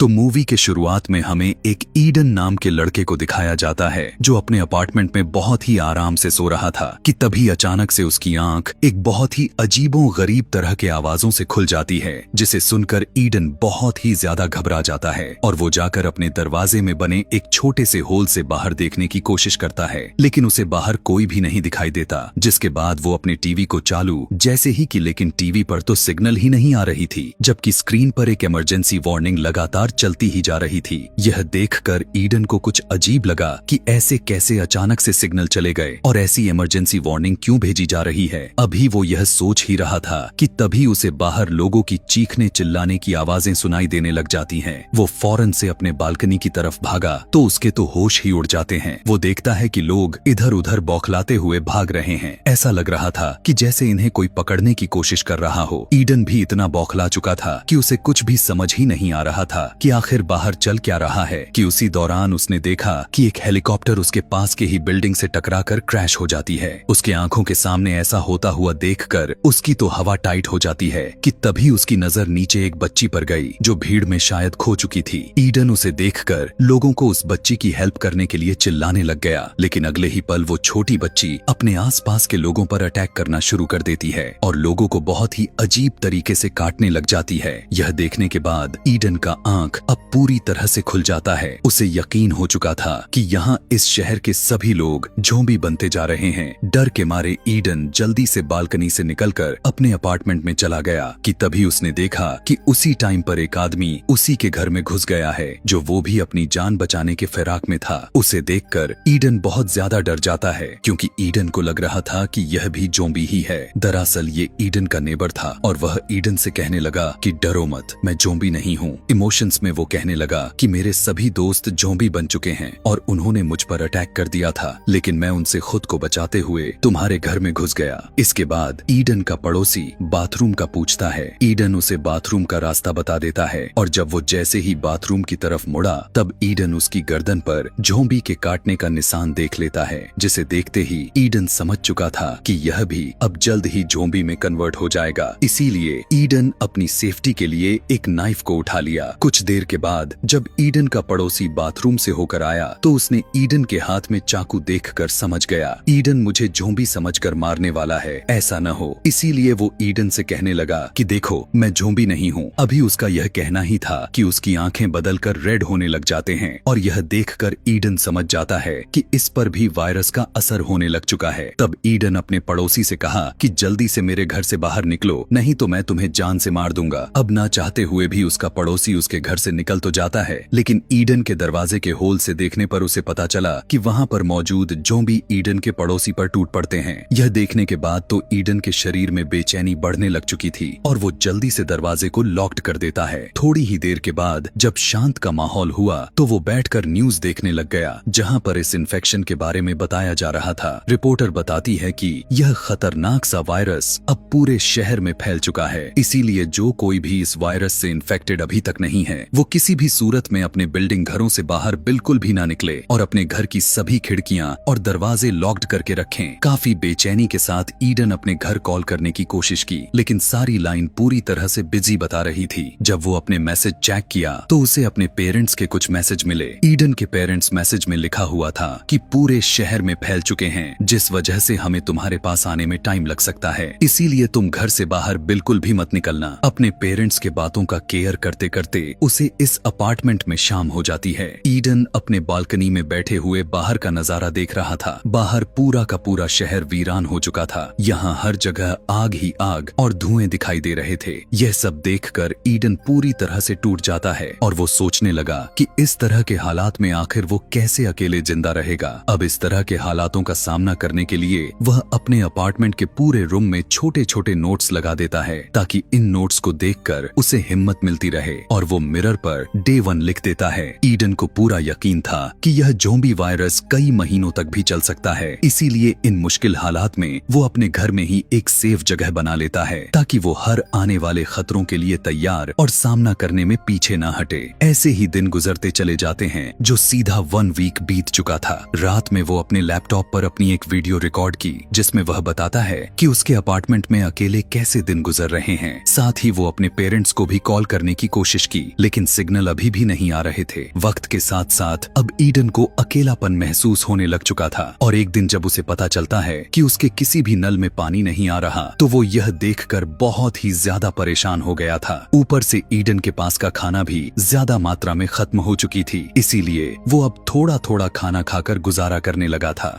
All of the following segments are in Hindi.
तो मूवी के शुरुआत में हमें एक ईडन नाम के लड़के को दिखाया जाता है जो अपने अपार्टमेंट में बहुत ही आराम से सो रहा था कि तभी अचानक से उसकी आंख एक बहुत ही अजीबो गरीब तरह के आवाजों से खुल जाती है, जिसे सुनकर ईडन बहुत ही ज्यादा घबरा जाता है और वो जाकर अपने दरवाजे में बने एक छोटे से होल से बाहर देखने की कोशिश करता है, लेकिन उसे बाहर कोई भी नहीं दिखाई देता। जिसके बाद वो अपने टीवी को चालू जैसे ही कि लेकिन टीवी पर तो सिग्नल ही नहीं आ रही थी, जबकि स्क्रीन पर एक इमरजेंसी वार्निंग लगातार चलती ही जा रही थी। यह देखकर ईडन को कुछ अजीब लगा कि ऐसे कैसे अचानक से सिग्नल चले गए और ऐसी इमरजेंसी वार्निंग क्यों भेजी जा रही है। अभी वो यह सोच ही रहा था कि तभी उसे बाहर लोगों की चीखने चिल्लाने की आवाजें सुनाई देने लग जाती हैं। वो फौरन से अपने बालकनी की तरफ भागा तो उसके तो होश ही उड़ जाते हैं। वो देखता है कि लोग इधर उधर बौखलाते हुए भाग रहे हैं। ऐसा लग रहा था कि जैसे इन्हें कोई पकड़ने की कोशिश कर रहा हो। ईडन भी इतना बौखला चुका था कि उसे कुछ भी समझ ही नहीं आ रहा था कि आखिर बाहर चल क्या रहा है कि उसी दौरान उसने देखा कि एक हेलीकॉप्टर उसके पास के ही बिल्डिंग से टकराकर क्रैश हो जाती है। उसके आंखों के सामने ऐसा होता हुआ देखकर उसकी तो हवा टाइट हो जाती है कि तभी उसकी नजर नीचे एक बच्ची पर गई जो भीड़ में शायद खो चुकी थी। ईडन उसे देखकर लोगों को उस बच्ची की हेल्प करने के लिए चिल्लाने लग गया, लेकिन अगले ही पल वो छोटी बच्ची अपने आसपास के लोगों पर अटैक करना शुरू कर देती है और लोगों को बहुत ही अजीब तरीके से काटने लग जाती है। यह देखने के बाद ईडन का आंख अब पूरी तरह से खुल जाता है। उसे यकीन हो चुका था कि यहाँ इस शहर के सभी लोग ज़ॉम्बी बनते जा रहे हैं। डर के मारे ईडन जल्दी से बालकनी से निकलकर अपने अपार्टमेंट में चला गया कि तभी उसने देखा कि उसी टाइम पर एक आदमी उसी के घर में घुस गया है, जो वो भी अपनी जान बचाने के फिराक में था। उसे देखकर ईडन बहुत ज्यादा डर जाता है क्योंकि ईडन को लग रहा था कि यह भी ज़ॉम्बी ही है। दरअसल ये ईडन का नेबर था और वह ईडन से कहने लगा कि डरो मत, मैं ज़ॉम्बी नहीं हूँ। इमोशंस में वो कहने लगा कि मेरे सभी दोस्त ज़ॉम्बी बन चुके हैं और उन्होंने मुझ पर अटैक कर दिया था, लेकिन मैं उनसे खुद को बचाते हुए तुम्हारे घर में घुस गया। इसके बाद ईडन का पड़ोसी बाथरूम का पूछता है। ईडन उसे बाथरूम का रास्ता बता देता है और जब वो जैसे ही बाथरूम की तरफ मुड़ा तब ईडन उसकी गर्दन पर ज़ॉम्बी के काटने का निशान देख लेता है, जिसे देखते ही ईडन समझ चुका था कि यह भी अब जल्द ही ज़ॉम्बी में कन्वर्ट हो जाएगा। इसीलिए ईडन अपनी सेफ्टी के लिए एक नाइफ को उठा लिया। कुछ देर के बाद जब ईडन का पड़ोसी बाथरूम से होकर आया तो उसने ईडन के हाथ में चाकू देखकर समझ गया ईडन मुझे ज़ॉम्बी समझकर मारने वाला है, ऐसा न हो। इसीलिए वो ईडन से कहने लगा कि देखो मैं ज़ॉम्बी नहीं हूँ। अभी उसका यह कहना ही था कि उसकी आंखें बदलकर रेड होने लग जाते हैं और यह देखकर ईडन समझ जाता है कि इस पर भी वायरस का असर होने लग चुका है। तब ईडन अपने पड़ोसी से कहा कि जल्दी से मेरे घर से बाहर निकलो, नहीं तो मैं तुम्हें जान से मार दूंगा। अब ना चाहते हुए भी उसका पड़ोसी उसके घर से निकल तो जाता है, लेकिन ईडन के दरवाजे के होल से देखने पर उसे पता चला कि वहाँ पर मौजूद ज़ॉम्बी ईडन के पड़ोसी पर टूट पड़ते हैं। यह देखने के बाद तो ईडन के शरीर में बेचैनी बढ़ने लग चुकी थी और वो जल्दी से दरवाजे को लॉक्ड कर देता है। थोड़ी ही देर के बाद जब शांत का माहौल हुआ तो वो बैठकर न्यूज देखने लग गया, जहाँ पर इस इन्फेक्शन के बारे में बताया जा रहा था। रिपोर्टर बताती है कि यह खतरनाक सा वायरस अब पूरे शहर में फैल चुका है, इसीलिए जो कोई भी इस वायरस से इन्फेक्टेड अभी तक नहीं है वो किसी भी सूरत में अपने बिल्डिंग घरों से बाहर बिल्कुल भी ना निकले और अपने घर की सभी खिड़कियां और दरवाजे लॉक्ड करके रखें। काफी बेचैनी के साथ ईडन अपने घर कॉल करने की कोशिश की, लेकिन सारी लाइन पूरी तरह से बिजी बता रही थी। जब वो अपने मैसेज चेक किया तो उसे अपने पेरेंट्स के कुछ मैसेज मिले। ईडन के पेरेंट्स मैसेज में लिखा हुआ था कि पूरे शहर में फैल चुके हैं, जिस वजह से हमें तुम्हारे पास आने में टाइम लग सकता है, इसीलिए तुम घर से बाहर बिल्कुल भी मत निकलना। अपने पेरेंट्स के बातों का केयर करते करते उसे इस अपार्टमेंट में शाम हो जाती है। ईडन अपने बालकनी में बैठे हुए बाहर का नजारा देख रहा था। बाहर पूरा का पूरा शहर वीरान हो चुका था। यहाँ हर जगह आग ही आग और धुएं दिखाई दे रहे थे। यह सब देखकर ईडन पूरी तरह से टूट जाता है और वो सोचने लगा कि इस तरह के हालात में आखिर वो कैसे अकेले जिंदा रहेगा। अब इस तरह के हालातों का सामना करने के लिए वह अपने अपार्टमेंट के पूरे रूम में छोटे छोटे नोट्स लगा देता है ताकि इन नोट्स को देखकर उसे हिम्मत मिलती रहे, और वो मिरर पर Day 1 लिख देता है। ईडन को पूरा यकीन था कि यह ज़ॉम्बी वायरस कई महीनों तक भी चल सकता है, इसीलिए इन मुश्किल हालात में वो अपने घर में ही एक सेफ जगह बना लेता है ताकि वो हर आने वाले खतरों के लिए तैयार और सामना करने में पीछे न हटे। ऐसे ही दिन गुजरते चले जाते हैं जो सीधा 1 वीक बीत चुका था। रात में वो अपने लैपटॉप पर अपनी एक वीडियो रिकॉर्ड की जिसमें वह बताता है कि उसके अपार्टमेंट में अकेले कैसे दिन गुजर रहे हैं। साथ ही वो अपने पेरेंट्स को भी कॉल करने की कोशिश की, लेकिन लेकिन सिग्नल अभी भी नहीं आ रहे थे। वक्त के साथ साथ अब ईडन को अकेलापन महसूस होने लग चुका था और एक दिन जब उसे पता चलता है कि उसके किसी भी नल में पानी नहीं आ रहा तो वो यह देखकर बहुत ही ज्यादा परेशान हो गया था। ऊपर से ईडन के पास का खाना भी ज्यादा मात्रा में खत्म हो चुकी थी, इसीलिए वो अब थोड़ा थोड़ा खाना खाकर गुजारा करने लगा था।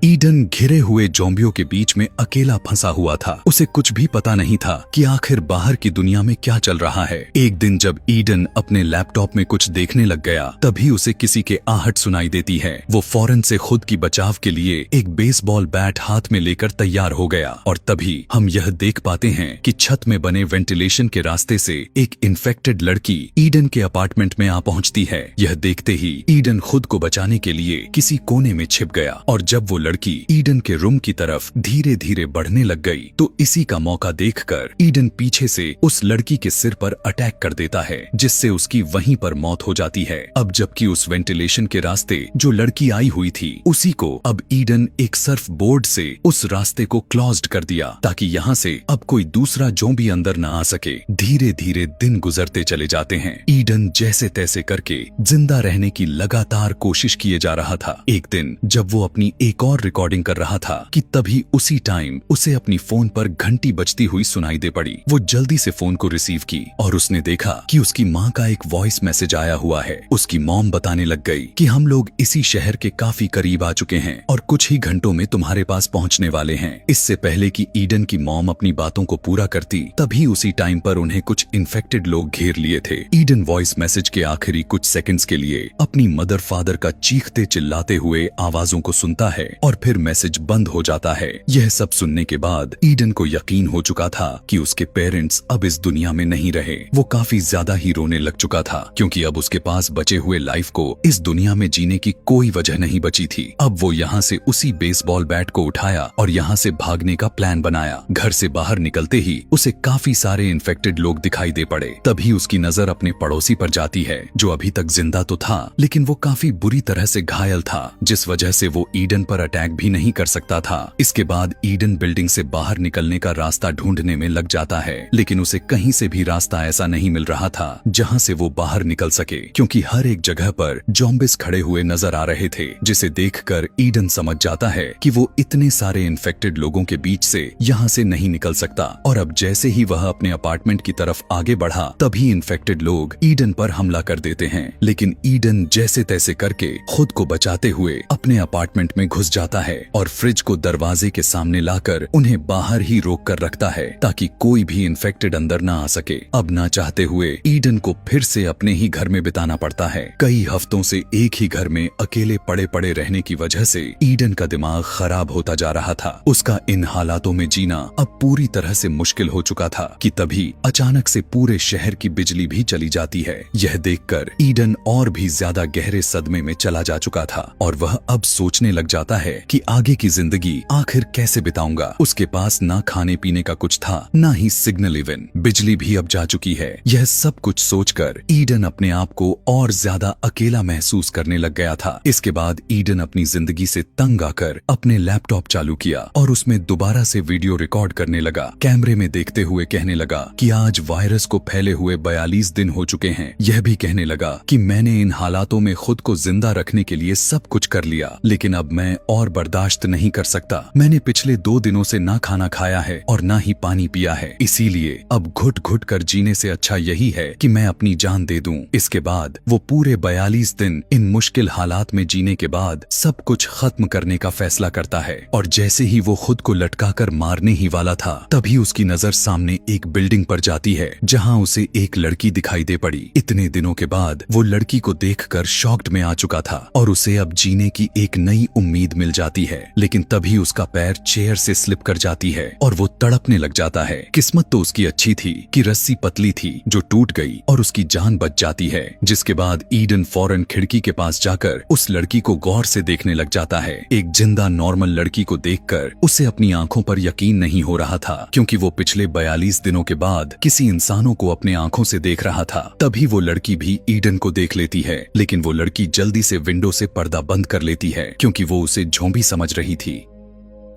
ईडन घिरे हुए ज़ॉम्बियों के बीच में अकेला फंसा हुआ था। उसे कुछ भी पता नहीं था कि आखिर बाहर की दुनिया में क्या चल रहा है। एक दिन जब ईडन अपने लैपटॉप में कुछ देखने लग गया तभी उसे किसी के आहट सुनाई देती है। वो फौरन से खुद की बचाव के लिए एक बेसबॉल बैट हाथ में लेकर तैयार हो गया और तभी हम यह देख पाते हैं कि छत में बने वेंटिलेशन के रास्ते से एक इन्फेक्टेड लड़की ईडन के अपार्टमेंट में आ पहुंचती है। यह देखते ही ईडन खुद को बचाने के लिए किसी कोने में छिप गया और जब वो लड़की ईडन के रूम की तरफ धीरे धीरे बढ़ने लग गई तो इसी का मौका देखकर ईडन पीछे से उस लड़की के सिर पर अटैक कर देता है, जिससे उसकी वहीं पर मौत हो जाती है। अब जबकि उस वेंटिलेशन के रास्ते जो लड़की आई हुई थी उसी को अब ईडन एक सर्फ बोर्ड से उस रास्ते को क्लोज्ड कर दिया ताकि यहाँ से अब कोई दूसरा ज़ॉम्बी अंदर न आ सके। धीरे धीरे दिन गुजरते चले जाते हैं। ईडन जैसे तैसे करके जिंदा रहने की लगातार कोशिश किए जा रहा था। एक दिन जब वो अपनी एक और रिकॉर्डिंग कर रहा था कि तभी उसी टाइम उसे अपनी फोन पर घंटी बजती हुई सुनाई दे पड़ी। वो जल्दी से फोन को रिसीव की और उसने देखा कि उसकी माँ का एक वॉइस मैसेज आया हुआ है। उसकी मॉम बताने लग गई कि हम लोग इसी शहर के काफी करीब आ चुके हैं और कुछ ही घंटों में तुम्हारे पास पहुंचने वाले हैं। इससे पहले कि ईडन की मॉम अपनी बातों को पूरा करती तभी उसी टाइम पर उन्हें कुछ इन्फेक्टेड लोग घेर लिए थे। ईडन वॉइस मैसेज के आखिरी कुछ सेकंड्स के लिए अपनी मदर फादर का चीखते चिल्लाते हुए आवाजों को सुनता है और फिर मैसेज बंद हो जाता है। यह सब सुनने के बाद ईडन को यकीन हो चुका था कि उसके पेरेंट्स अब इस दुनिया में नहीं रहे। वो काफी ज्यादा ही रोने लग चुका था क्योंकि अब उसके पास बचे हुए लाइफ को इस दुनिया में जीने की कोई वजह नहीं बची थी। अब वो यहाँ से उसी बेसबॉल बैट को उठाया और यहाँ से भागने का प्लान बनाया। घर से बाहर निकलते ही उसे काफी सारे इन्फेक्टेड लोग दिखाई दे पड़े। तभी उसकी नजर अपने पड़ोसी पर जाती है जो अभी तक जिंदा तो था लेकिन वो काफी बुरी तरह से घायल था, जिस वजह से वो ईडन पर अटैक भी नहीं कर सकता था। इसके बाद ईडन बिल्डिंग से बाहर निकलने का रास्ता ढूंढने में लग जाता है लेकिन उसे कहीं से भी रास्ता ऐसा नहीं मिल रहा था जहां से वो बाहर निकल सके, क्योंकि हर एक जगह पर ज़ॉम्बिस खड़े हुए नजर आ रहे थे, जिसे देखकर ईडन समझ जाता है कि वो इतने सारे इन्फेक्टेड लोगों के बीच से यहाँ से नहीं निकल सकता। और अब जैसे ही वह अपने अपार्टमेंट की तरफ आगे बढ़ा तभी इन्फेक्टेड लोग ईडन पर हमला कर देते हैं, लेकिन ईडन जैसे तैसे करके खुद को बचाते हुए अपने अपार्टमेंट में घुस जाता है और फ्रिज को दरवाजे के सामने लाकर उन्हें बाहर ही रोक कर रखता है ताकि कोई भी इन्फेक्टेड अंदर ना आ सके। अब ना चाहते हुए ईडन को फिर से अपने ही घर में बिताना पड़ता है। कई हफ्तों से एक ही घर में अकेले पड़े पड़े रहने की वजह से ईडन का दिमाग खराब होता जा रहा था। उसका इन हालातों में जीना अब पूरी तरह से मुश्किल हो चुका था कि तभी अचानक से पूरे शहर की बिजली भी चली जाती है। यह देखकर ईडन और भी ज्यादा गहरे सदमे में चला जा चुका था और वह अब सोचने लग जाता है कि आगे की जिंदगी आखिर कैसे बिताऊंगा। उसके पास ना खाने पीने का कुछ था ना ही सिग्नल, इवन बिजली भी अब जा चुकी है। यह सब कुछ सोचकर ईडन अपने आप को और ज्यादा अकेला महसूस करने लग गया था। इसके बाद ईडन अपनी जिंदगी से तंग आकर अपने लैपटॉप चालू किया और उसमें दोबारा से वीडियो रिकॉर्ड करने लगा। कैमरे में देखते हुए कहने लगा कि आज वायरस को फैले हुए 42 दिन हो चुके हैं। यह भी कहने लगा कि मैंने इन हालातों में खुद को जिंदा रखने के लिए सब कुछ कर लिया लेकिन अब मैं और बर्दाश्त नहीं कर सकता। मैंने पिछले 2 दिनों से ना खाना खाया है और ना ही पानी पिया है, इसीलिए अब घुट घुट कर जीने से अच्छा यही है कि मैं अपनी जान दे दूं। इसके बाद वो पूरे 42 दिन इन मुश्किल हालात में जीने के बाद सब कुछ खत्म करने का फैसला करता है और जैसे ही वो खुद को लटकाकर मारने ही वाला था तभी उसकी नजर सामने एक बिल्डिंग पर जाती है जहां उसे एक लड़की दिखाई दे पड़ी। इतने दिनों के बाद वो लड़की को देखकर शॉक्ड में आ चुका था और उसे अब जीने की एक नई उम्मीद मिल जाती है, लेकिन तभी उसका पैर चेयर से स्लिप कर जाती है और वो तड़पने लग जाता है। किस्मत तो उसकी अच्छी थी कि रस्सी पतली थी जो टूट गई और उसकी जान बच जाती है। जिसके बाद ईडन फौरन खिड़की के पास जाकर उस लड़की को गौर से देखने लग जाता है। एक जिंदा नॉर्मल लड़की को देखकर उसे अपनी आंखों पर यकीन नहीं हो रहा था क्योंकि वो पिछले 42 दिनों के बाद किसी इंसानों को अपने आंखों से देख रहा था। तभी वो लड़की भी ईडन को देख लेती है, लेकिन वो लड़की जल्दी से विंडो से पर्दा बंद कर लेती है क्योंकि वो उसे ज़ॉम्बी समझ रही थी।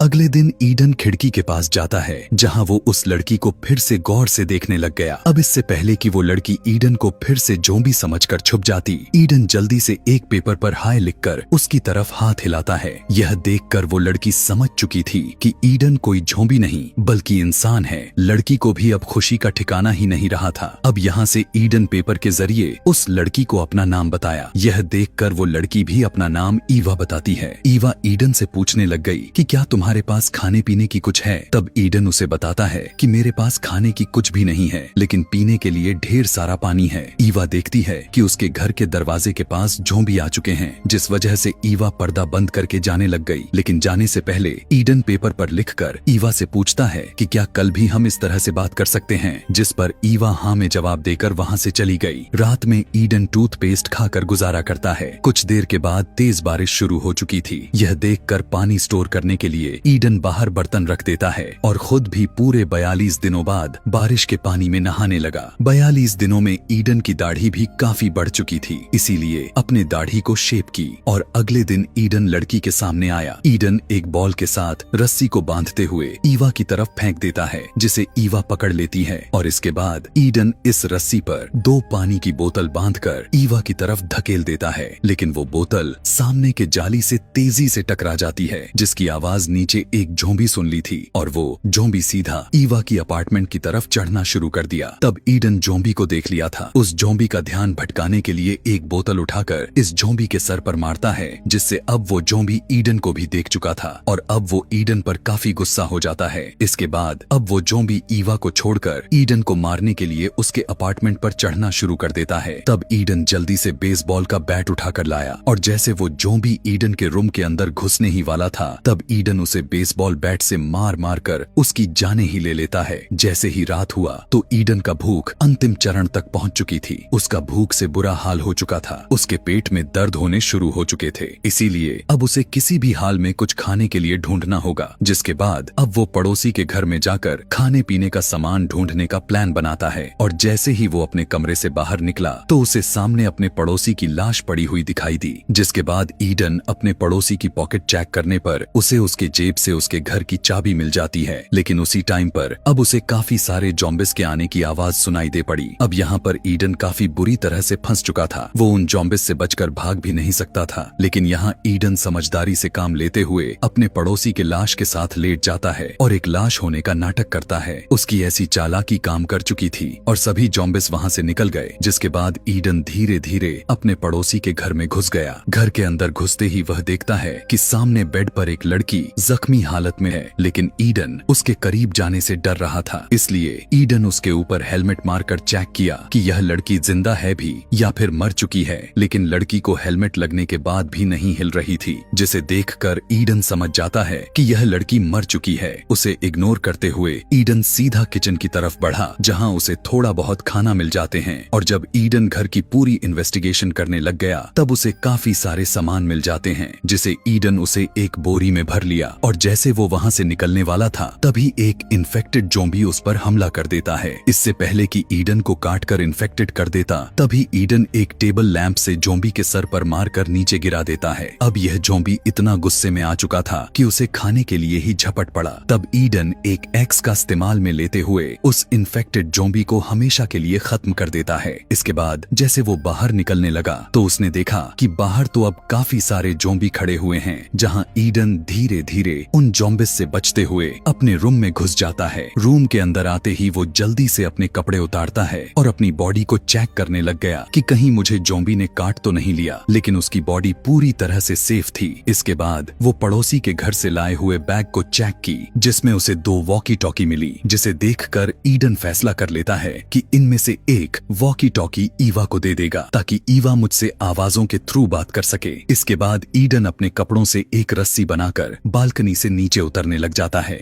अगले दिन ईडन खिड़की के पास जाता है जहाँ वो उस लड़की को फिर से गौर से देखने लग गया। अब इससे पहले कि वो लड़की ईडन को फिर से ज़ॉम्बी समझकर छुप जाती, ईडन जल्दी से एक पेपर पर हाय लिखकर उसकी तरफ हाथ हिलाता है। यह देखकर वो लड़की समझ चुकी थी कि ईडन कोई ज़ॉम्बी नहीं बल्कि इंसान है। लड़की को भी अब खुशी का ठिकाना ही नहीं रहा था। अब यहाँ से ईडन पेपर के जरिए उस लड़की को अपना नाम बताया। यह देखकर वो लड़की भी अपना नाम ईवा बताती है। ईवा ईडन से पूछने लग गई कि क्या तुम्हारे पास खाने पीने की कुछ है। तब ईडन उसे बताता है कि मेरे पास खाने की कुछ भी नहीं है, लेकिन पीने के लिए ढेर सारा पानी है। ईवा देखती है कि उसके घर के दरवाजे के पास ज़ॉम्बी आ चुके हैं, जिस वजह से ईवा पर्दा बंद करके जाने लग गई। लेकिन जाने से पहले ईडन पेपर पर लिखकर ईवा से पूछता है कि क्या कल भी हम इस तरह से बात कर सकते हैं, जिस पर ईवा हाँ में जवाब देकर वहाँ से चली गई। रात में ईडन टूथपेस्ट खाकर गुजारा करता है। कुछ देर के बाद तेज बारिश शुरू हो चुकी थी। यह देखकर पानी स्टोर करने के लिए ईडन बाहर बर्तन रख देता है और खुद भी पूरे 42 दिनों बाद बारिश के पानी में नहाने लगा। 42 दिनों में ईडन की दाढ़ी भी काफी बढ़ चुकी थी, इसीलिए अपने दाढ़ी को शेप की और अगले दिन ईडन लड़की के सामने आया। ईडन एक बॉल के साथ रस्सी को बांधते हुए ईवा की तरफ फेंक देता है, जिसे ईवा पकड़ लेती है और इसके बाद ईडन इस रस्सी पर 2 पानी की बोतल बांधकर ईवा की तरफ धकेल देता है। लेकिन वो बोतल सामने के जाली से तेजी से टकरा जाती है, जिसकी आवाज नीचे एक ज़ॉम्बी सुन ली थी और वो ज़ॉम्बी सीधा ईवा की अपार्टमेंट की तरफ चढ़ना शुरू कर दिया। तब ईडन ज़ॉम्बी को देख लिया था। उस ज़ॉम्बी का ध्यान भटकाने के लिए एक बोतल उठाकर इस ज़ॉम्बी के सर पर मारता है, जिससे अब वो ज़ॉम्बी ईडन को भी देख चुका था और अब वो ईडन पर काफी गुस्सा हो जाता है। इसके बाद अब वो ज़ॉम्बी ईवा को छोड़कर ईडन को मारने के लिए उसके अपार्टमेंट पर चढ़ना शुरू कर देता है। तब ईडन जल्दी से बेसबॉल का बैट उठाकर लाया और जैसे वो ज़ॉम्बी ईडन के रूम के अंदर घुसने ही वाला था, तब ईडन उसे बेसबॉल बैट से मार मार कर उसकी जाने ही ले लेता है। जैसे ही रात हुआ तो ईडन का भूख अंतिम चरण तक पहुंच चुकी थी। उसका भूख से बुरा हाल हो चुका था। उसके पेट में दर्द होने शुरू हो चुके थे, इसीलिए अब उसे किसी भी हाल में कुछ खाने के लिए ढूंढना होगा। जिसके बाद अब वो पड़ोसी के घर में जाकर खाने पीने का सामान ढूंढने का प्लान बनाता है और जैसे ही वो अपने कमरे से बाहर निकला तो उसे सामने अपने पड़ोसी की लाश पड़ी हुई दिखाई दी। जिसके बाद ईडन अपने पड़ोसी की पॉकेट चेक करने पर उसे उसके जेब से उसके घर की चाबी मिल जाती है। लेकिन उसी टाइम पर अब उसे काफी सारे ज़ॉम्बिस के आने की आवाज सुनाई दे पड़ी। अब यहाँ पर ईडन काफी बुरी तरह से फंस चुका था। वो उन ज़ॉम्बिस से बचकर भाग भी नहीं सकता था। लेकिन यहाँ ईडन समझदारी से काम लेते हुए अपने पड़ोसी के लाश के साथ लेट जाता है और एक लाश होने का नाटक करता है। उसकी ऐसी चालाकी काम कर चुकी थी और सभी ज़ॉम्बिस वहाँ से निकल गए। जिसके बाद ईडन धीरे धीरे अपने पड़ोसी के घर में घुस गया। घर के अंदर घुसते ही वह देखता है कि सामने बेड पर एक लड़की जख्मी हालत में है, लेकिन ईडन उसके करीब जाने से डर रहा था। इसलिए ईडन उसके ऊपर हेलमेट मारकर चेक किया कि यह लड़की जिंदा है भी या फिर मर चुकी है। लेकिन लड़की को हेलमेट लगने के बाद भी नहीं हिल रही थी, जिसे देखकर ईडन समझ जाता है कि यह लड़की मर चुकी है। उसे इग्नोर करते हुए ईडन सीधा किचन की तरफ बढ़ा, जहां उसे थोड़ा बहुत खाना मिल जाते हैं। और जब ईडन घर की पूरी इन्वेस्टिगेशन करने लग गया तब उसे काफी सारे सामान मिल जाते हैं, जिसे ईडन उसे एक बोरी में भर लिया। और जैसे वो वहाँ से निकलने वाला था तभी एक इन्फेक्टेड ज़ॉम्बी उस पर हमला कर देता है। इससे पहले कि ईडन को काट कर इन्फेक्टेड कर देता, तभी ईडन एक टेबल लैंप से ज़ॉम्बी के सर पर मारकर नीचे गिरा देता है। अब यह ज़ॉम्बी इतना गुस्से में आ चुका था कि उसे खाने के लिए ही झपट पड़ा। तब ईडन एक एक्स का इस्तेमाल में लेते हुए उस इन्फेक्टेड ज़ॉम्बी को हमेशा के लिए खत्म कर देता है। इसके बाद जैसे वो बाहर निकलने लगा तो उसने देखा कि बाहर तो अब काफी सारे ज़ॉम्बी खड़े हुए हैं, जहां ईडन धीरे धीरे उन ज़ॉम्बिस से बचते हुए अपने रूम में घुस जाता है। रूम के अंदर आते ही वो जल्दी से अपने कपड़े उतारता है और अपनी बॉडी को चेक करने लग गया कि कहीं मुझे ज़ॉम्बी ने काट तो नहीं लिया, लेकिन उसकी बॉडी पूरी तरह से सेफ थी। इसके बाद वो पड़ोसी के घर से लाए हुए बैग को चेक की, जिसमें उसे 2 वॉकी टॉकी मिली, जिसे देखकर ईडन फैसला कर लेता है कि इनमें से एक वॉकी टॉकी ईवा को दे देगा ताकि ईवा मुझसे आवाजों के थ्रू बात कर सके। इसके बाद ईडन अपने कपड़ों से एक रस्सी बनाकर बालकनी से नीचे उतरने लग जाता है।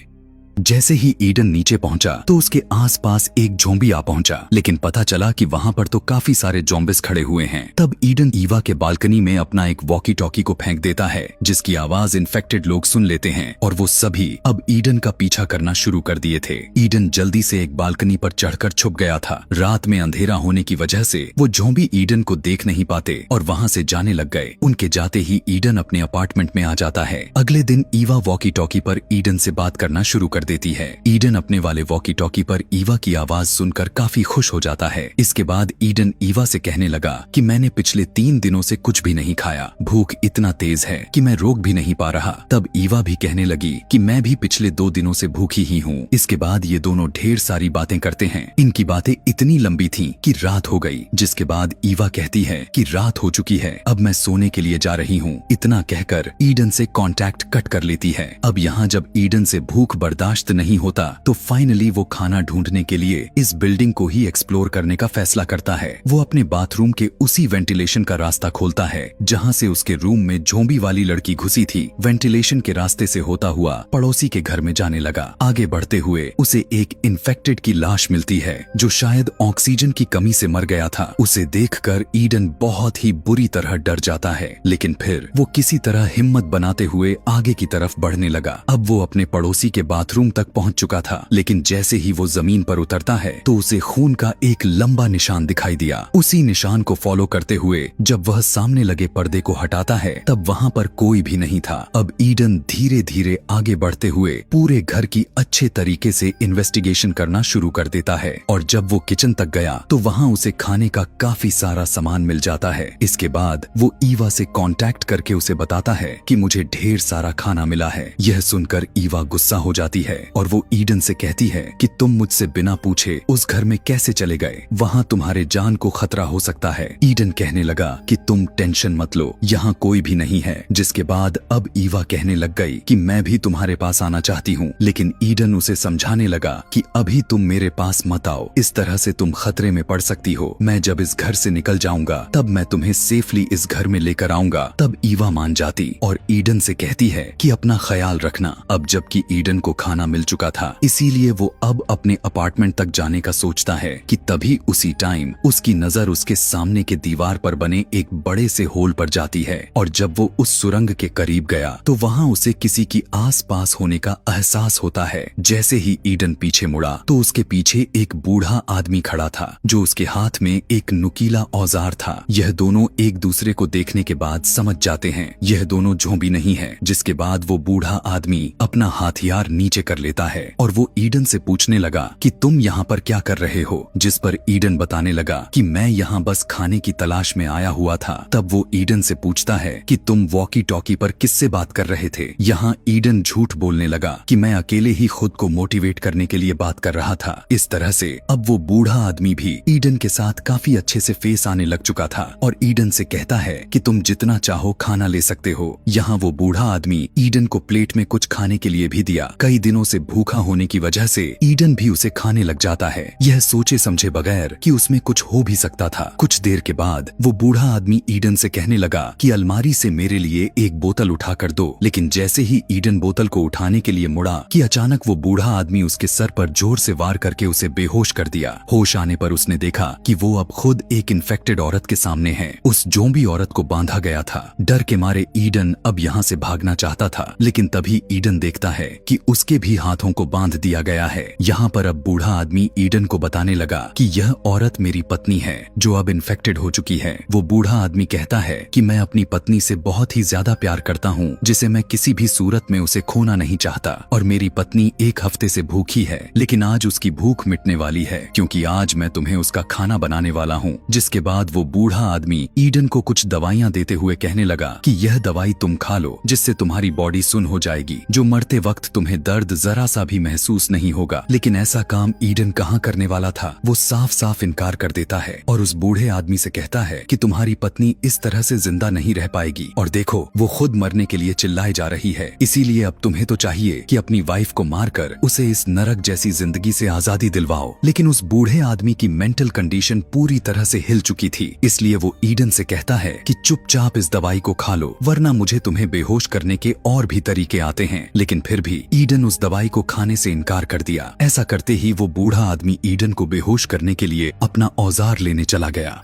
जैसे ही ईडन नीचे पहुंचा तो उसके आसपास एक ज़ॉम्बी आ पहुंचा, लेकिन पता चला कि वहां पर तो काफी सारे ज़ॉम्बिस खड़े हुए हैं। तब ईडन ईवा के बालकनी में अपना एक वॉकी टॉकी को फेंक देता है, जिसकी आवाज इन्फेक्टेड लोग सुन लेते हैं और वो सभी अब ईडन का पीछा करना शुरू कर दिए थे। ईडन जल्दी से एक बालकनी पर चढ़कर छुप गया था। रात में अंधेरा होने की वजह से वो ज़ॉम्बी ईडन को देख नहीं पाते और वहां से जाने लग गए। उनके जाते ही ईडन अपने अपार्टमेंट में आ जाता है। अगले दिन ईवा वॉकी टॉकी पर ईडन से बात करना शुरू कर देती है। ईडन अपने वाले वॉकी टॉकी पर ईवा की आवाज सुनकर काफी खुश हो जाता है। इसके बाद ईडन ईवा से कहने लगा कि मैंने पिछले 3 दिनों से कुछ भी नहीं खाया, भूख इतना तेज है कि मैं रोक भी नहीं पा रहा। तब ईवा भी कहने लगी कि मैं भी पिछले 2 दिनों से भूखी ही हूँ। इसके बाद ये दोनों ढेर सारी बातें करते हैं। इनकी बातें इतनी लंबी थी कि रात हो गई, जिसके बाद ईवा कहती है कि रात हो चुकी है, अब मैं सोने के लिए जा रही हूँ। इतना कहकर ईडन से कांटेक्ट कट कर लेती है। अब यहाँ जब ईडन से भूख बर्दाश्त नहीं होता तो फाइनली वो खाना ढूंढने के लिए इस बिल्डिंग को ही एक्सप्लोर करने का फैसला करता है। वो अपने बाथरूम के उसी वेंटिलेशन का रास्ता खोलता है जहाँ से उसके रूम में ज़ॉम्बी वाली लड़की घुसी थी। वेंटिलेशन के रास्ते से होता हुआ पड़ोसी के घर में जाने लगा। आगे बढ़ते हुए उसे एक इन्फेक्टेड की लाश मिलती है जो शायद ऑक्सीजन की कमी से मर गया था। उसे देखकर ईडन बहुत ही बुरी तरह डर जाता है, लेकिन फिर वो किसी तरह हिम्मत बनाते हुए आगे की तरफ बढ़ने लगा। अब वो अपने पड़ोसी के बाथरूम तक पहुंच चुका था, लेकिन जैसे ही वो जमीन पर उतरता है तो उसे खून का एक लंबा निशान दिखाई दिया। उसी निशान को फॉलो करते हुए जब वह सामने लगे पर्दे को हटाता है तब वहां पर कोई भी नहीं था। अब ईडन धीरे धीरे आगे बढ़ते हुए पूरे घर की अच्छे तरीके से इन्वेस्टिगेशन करना शुरू कर देता है और जब वो किचन तक गया तो वहां उसे खाने का काफी सारा सामान मिल जाता है। इसके बाद वो ईवा से कांटेक्ट करके उसे बताता है कि मुझे ढेर सारा खाना मिला है। यह सुनकर ईवा गुस्सा हो जाती है और वो ईडन से कहती है कि तुम मुझसे बिना पूछे उस घर में कैसे चले गए, वहाँ तुम्हारे जान को खतरा हो सकता है। ईडन कहने लगा कि तुम टेंशन मत लो, यहाँ कोई भी नहीं है। जिसके बाद अब ईवा कहने लग गई कि मैं भी तुम्हारे पास आना चाहती हूँ, लेकिन ईडन उसे समझाने लगा कि अभी तुम मेरे पास मत आओ, इस तरह से तुम खतरे में पड़ सकती हो। मैं जब इस घर से निकल जाऊंगा तब मैं तुम्हें सेफली इस घर में लेकर आऊंगा। तब ईवा मान जाती और ईडन से कहती है कि अपना ख्याल रखना। अब जबकि ईडन को खाना मिल चुका था, इसीलिए वो अब अपने अपार्टमेंट तक जाने का सोचता है कि तभी उसी टाइम उसकी नजर उसके सामने के दीवार पर बने एक बड़े से होल पर जाती है और जब वो उस सुरंग के करीब गया तो वहाँ उसे किसी की आसपास होने का एहसास होता है। जैसे ही ईडन पीछे मुड़ा तो उसके पीछे एक बूढ़ा आदमी खड़ा था जो उसके हाथ में एक नुकीला औजार था। यह दोनों एक दूसरे को देखने के बाद समझ जाते हैं यह दोनों ज़ॉम्बी नहीं है। जिसके बाद वो बूढ़ा आदमी अपना हथियार नीचे कर लेता है और वो ईडन से पूछने लगा कि तुम यहाँ पर क्या कर रहे हो। जिस पर ईडन बताने लगा कि मैं यहाँ बस खाने की तलाश में आया हुआ था। तब वो ईडन से पूछता है कि तुम वॉकी टॉकी पर किससे बात कर रहे थे। यहाँ ईडन झूठ बोलने लगा कि मैं अकेले ही खुद को मोटिवेट करने के लिए बात कर रहा था। इस तरह से अब वो बूढ़ा आदमी भी ईडन के साथ काफी अच्छे से फेस आने लग चुका था और ईडन से कहता है कि तुम जितना चाहो खाना ले सकते हो। यहाँ वो बूढ़ा आदमी ईडन को प्लेट में कुछ खाने के लिए भी दिया। कई दिनों से भूखा होने की वजह से ईडन भी उसे खाने लग जाता है, यह सोचे समझे बगैर कि उसमें कुछ हो भी सकता था। कुछ देर के बाद वो बूढ़ा आदमी ईडन से कहने लगा कि अलमारी से मेरे लिए एक बोतल उठा कर दो। लेकिन जैसे ही ईडन बोतल को उठाने के लिए मुड़ा कि अचानक वो बूढ़ा आदमी उसके सर पर जोर से वार करके उसे बेहोश कर दिया। होश आने पर उसने देखा कि वो अब खुद एक इन्फेक्टेड औरत के सामने है। उस ज़ॉम्बी औरत को बांधा गया था। डर के मारे ईडन अब यहाँ से भागना चाहता था, लेकिन तभी ईडन देखता है कि उसके भी हाथों को बांध दिया गया है। यहाँ पर अब बूढ़ा आदमी ईडन को बताने लगा कि यह औरत मेरी पत्नी है जो अब इन्फेक्टेड हो चुकी है। वो बूढ़ा आदमी कहता है कि मैं अपनी पत्नी से बहुत ही ज्यादा प्यार करता हूँ, जिसे मैं किसी भी सूरत में उसे खोना नहीं चाहता और मेरी पत्नी 1 हफ्ते से भूखी है, लेकिन आज उसकी भूख मिटने वाली है क्योंकि आज मैं तुम्हें उसका खाना बनाने वाला हूँ। जिसके बाद वो बूढ़ा आदमी ईडन को कुछ दवाइयाँ देते हुए कहने लगा कि यह दवाई तुम खा लो, जिससे तुम्हारी बॉडी सुन्न हो जाएगी, जो मरते वक्त तुम्हें दर्द जरा सा भी महसूस नहीं होगा। लेकिन ऐसा काम ईडन कहाँ करने वाला था। वो साफ साफ इनकार कर देता है और उस बूढ़े आदमी से कहता है कि तुम्हारी पत्नी इस तरह से जिंदा नहीं रह पाएगी और देखो वो खुद मरने के लिए चिल्लाए जा रही है, इसीलिए अब तुम्हें तो चाहिए कि अपनी वाइफ को मारकर उसे इस नरक जैसी जिंदगी से आजादी दिलवाओ। लेकिन उस बूढ़े आदमी की मेंटल कंडीशन पूरी तरह से हिल चुकी थी, इसलिए वो ईडन से कहता है कि चुपचाप इस दवाई को खा लो, वरना मुझे तुम्हें बेहोश करने के और भी तरीके आते हैं। लेकिन फिर भी ईडन उस दवाई को खाने से इनकार कर दिया। ऐसा करते ही वो बूढ़ा आदमी ईडन को बेहोश करने के लिए अपना औजार लेने चला गया।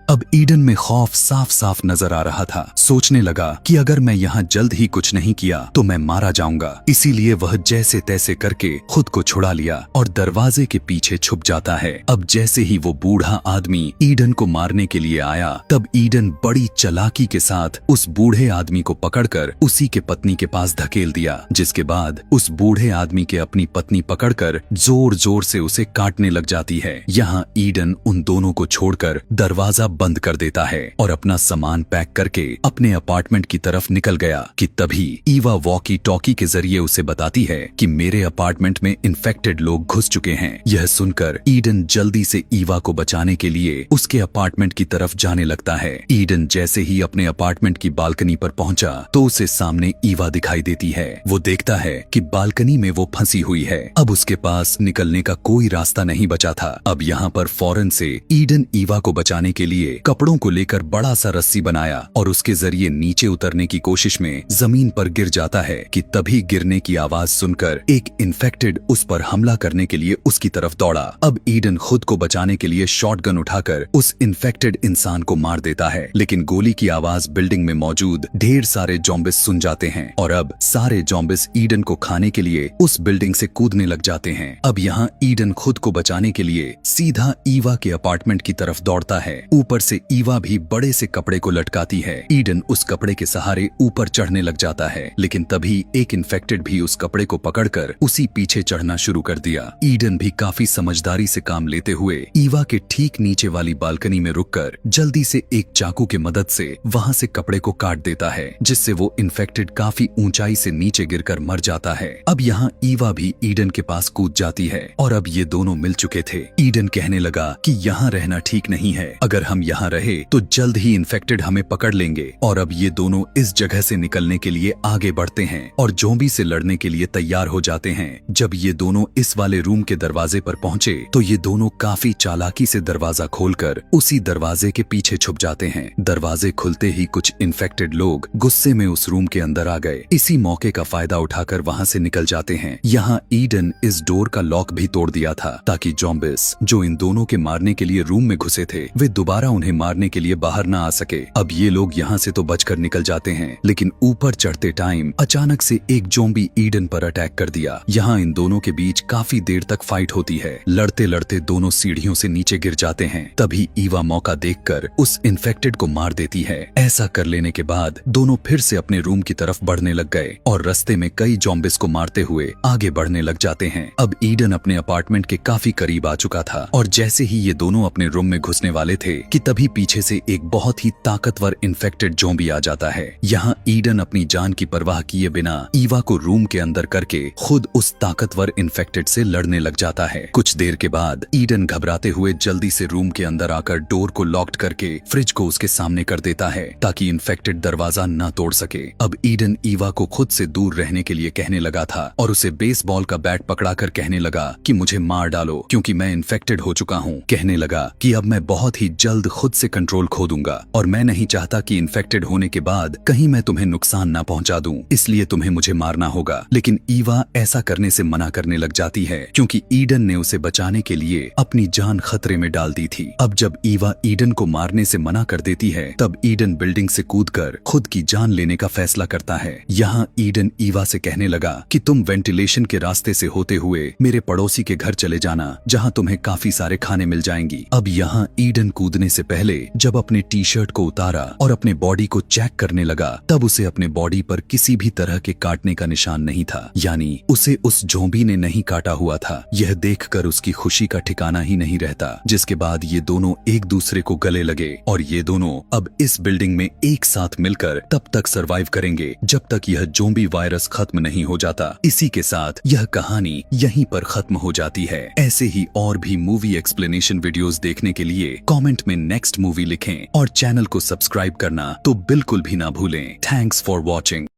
अब ईडन में खौफ साफ साफ नजर आ रहा था। सोचने लगा कि अगर मैं यहाँ जल्द ही कुछ नहीं किया तो मैं मारा जाऊंगा। इसीलिए वह जैसे तैसे करके खुद को छुड़ा लिया और दरवाजे के पीछे छुप जाता है। अब जैसे ही वो बूढ़ा आदमी ईडन को मारने के लिए आया, तब ईडन बड़ी चालाकी के साथ उस बूढ़े आदमी को पकड़कर उसी के पत्नी के पास धकेल दिया, जिसके बाद उस बूढ़े आदमी के अपनी पत्नी पकड़कर जोर जोर से उसे काटने लग जाती है। यहाँ ईडन उन दोनों को छोड़कर दरवाजा बंद कर देता है और अपना सामान पैक करके अपने अपार्टमेंट की तरफ निकल गया कि तभी ईवा वॉकी टॉकी के जरिए उसे बताती है कि मेरे अपार्टमेंट में इन्फेक्टेड लोग घुस चुके हैं। यह सुनकर ईडन जल्दी से ईवा को बचाने के लिए उसके अपार्टमेंट की तरफ जाने लगता है। ईडन जैसे ही अपने अपार्टमेंट की बालकनी पर पहुंचा तो उसे सामने ईवा दिखाई देती है। वो देखता है कि बालकनी में वो फंसी हुई है। अब उसके पास निकलने का कोई रास्ता नहीं बचा था। अब यहाँ पर फौरन से ईडन ईवा को बचाने के लिए कपड़ों को लेकर बड़ा सा रस्सी बनाया और उसके जरिए नीचे उतरने की कोशिश में जमीन पर गिर जाता है कि तभी गिरने की आवाज सुनकर एक इन्फेक्टेड उस पर हमला करने के लिए उसकी तरफ दौड़ा। अब ईडन खुद को बचाने के लिए शॉटगन उठाकर उस इन्फेक्टेड इंसान को मार देता है, लेकिन गोली की आवाज बिल्डिंग में मौजूद ढेर सारे जॉम्बिस सुन जाते हैं और अब सारे जॉम्बिस ईडन को खाने के लिए उस बिल्डिंग से कूदने लग जाते हैं। अब यहाँ ईडन खुद को बचाने के लिए सीधा ईवा के अपार्टमेंट की तरफ दौड़ता है। ऊपर से ईवा भी बड़े से कपड़े को लटकाती है। ईडन उस कपड़े के सहारे ऊपर चढ़ने लग जाता है, लेकिन तभी एक इन्फेक्टेड भी उस कपड़े को पकड़कर उसी पीछे चढ़ना शुरू कर दिया। ईडन भी काफी समझदारी से काम लेते हुए ईवा के ठीक नीचे वाली बालकनी में रुककर जल्दी से एक चाकू के मदद से वहां से कपड़े को काट देता है, जिससे वो इन्फेक्टेड काफी ऊंचाई से नीचे गिरकर मर जाता है। अब यहाँ ईवा भी ईडन के पास कूद जाती है और अब ये दोनों मिल चुके थे। ईडन कहने लगा कि यहाँ रहना ठीक नहीं है, अगर हम यहाँ रहे तो जल्द ही इन्फेक्टेड हमें पकड़ लेंगे। और अब ये दोनों इस जगह से निकलने के लिए आगे बढ़ते हैं और ज़ॉम्बी से लड़ने के लिए तैयार हो जाते हैं। जब ये दोनों इस वाले रूम के दरवाजे पर पहुंचे तो ये दोनों काफी चालाकी से दरवाजा खोलकर उसी दरवाजे के पीछे छुप जाते हैं। दरवाजे खुलते ही कुछ इन्फेक्टेड लोग गुस्से में उस रूम के अंदर आ गए। इसी मौके का फायदा उठाकर वहां से निकल जाते हैं। यहाँ ईडन इस डोर का लॉक भी तोड़ दिया था ताकि जॉम्बिस जो इन दोनों के मारने के लिए रूम में घुसे थे वे दोबारा उन्हें मारने के लिए बाहर न आ सके। अब ये लोग यहाँ से तो बचकर निकल जाते हैं, लेकिन ऊपर चढ़ते टाइम अचानक से एक ज़ॉम्बी ईडन पर अटैक कर दिया। यहाँ इन दोनों के बीच काफी देर तक फाइट होती है। लड़ते लड़ते दोनों सीढ़ियों से नीचे गिर जाते हैं। तभी ईवा मौका देखकर उस इन्फेक्टेड को मार देती है। ऐसा कर लेने के बाद दोनों फिर से अपने रूम की तरफ बढ़ने लग गए और रास्ते में कई ज़ॉम्बिस को मारते हुए आगे बढ़ने लग जाते हैं। अब ईडन अपने अपार्टमेंट के काफी करीब आ चुका था और जैसे ही ये दोनों अपने रूम में घुसने वाले थे कि तभी पीछे से एक बहुत ही ताकतवर इन्फेक्टेड ज़ॉम्बी आ जाता है। यहाँ ईडन अपनी जान की परवाह किए बिना ईवा को रूम के अंदर करके खुद उस ताकतवर इन्फेक्टेड से लड़ने लग जाता है। कुछ देर के बाद ईडन घबराते हुए जल्दी से रूम के अंदर आकर डोर को लॉक्ड करके फ्रिज को उसके सामने कर देता है ताकि इन्फेक्टेड दरवाजा न तोड़ सके। अब ईडन ईवा को खुद से दूर रहने के लिए कहने लगा था और उसे बेसबॉल का बैट पकड़ाकर कहने लगा कि मुझे मार डालो क्योंकि मैं इन्फेक्टेड हो चुका हूँ। कहने लगा कि अब मैं बहुत ही जल्द खुद से कंट्रोल खो दूंगा और मैं नहीं चाहता कि इन्फेक्टेड होने के बाद कहीं मैं तुम्हें नुकसान न पहुंचा दूं, इसलिए तुम्हें मुझे मारना होगा। लेकिन ईवा ऐसा करने से मना करने लग जाती है क्योंकि ईडन ने उसे बचाने के लिए अपनी जान खतरे में डाल दी थी। अब जब ईवा ईडन को मारने से मना कर देती है तब ईडन बिल्डिंग से कूदकर खुद की जान लेने का फैसला करता है। यहाँ ईडन ईवा से कहने लगा कि तुम वेंटिलेशन के रास्ते से होते हुए मेरे पड़ोसी के घर चले जाना जहाँ तुम्हें काफी सारे खाने मिल जाएंगी। अब यहाँ ईडन कूदने से पहले जब अपने टी शर्ट को उतारा और अपने बॉडी को चेक करने लगा तब उसे अपने बॉडी पर किसी भी तरह के काटने का निशान नहीं था, यानी उसे उस ज़ॉम्बी ने नहीं काटा हुआ था। यह देखकर उसकी खुशी का ठिकाना ही नहीं रहता। जिसके बाद ये दोनों एक दूसरे को गले लगे और ये दोनों अब इस बिल्डिंग में एक साथ मिलकर तब तक सरवाइव करेंगे जब तक यह ज़ॉम्बी वायरस खत्म नहीं हो जाता। इसी के साथ यह कहानी यहीं पर खत्म हो जाती है। ऐसे ही और भी मूवी एक्सप्लेनेशन वीडियोस देखने के लिए कमेंट में नेक्स्ट मूवी लिखें और चैनल को सब्सक्राइब करना तो बिल्कुल भी ना भूलें। Thanks for watching.